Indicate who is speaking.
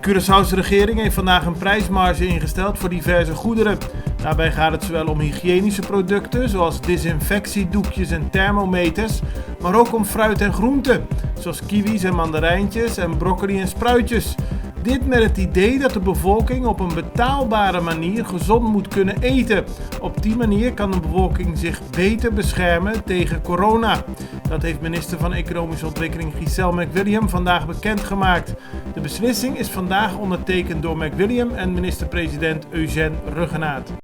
Speaker 1: Curaçaose regering heeft vandaag een prijsmarge ingesteld voor diverse goederen. Daarbij gaat het zowel om hygiënische producten zoals disinfectiedoekjes en thermometers, maar ook om fruit en groenten, zoals kiwis en mandarijntjes en broccoli en spruitjes. Dit met het idee dat de bevolking op een betaalbare manier gezond moet kunnen eten. Op die manier kan de bevolking zich beter beschermen tegen corona. Dat heeft minister van Economische Ontwikkeling Giselle McWilliam vandaag bekendgemaakt. De beslissing is vandaag ondertekend door McWilliam en minister-president Eugène Ruggenaat.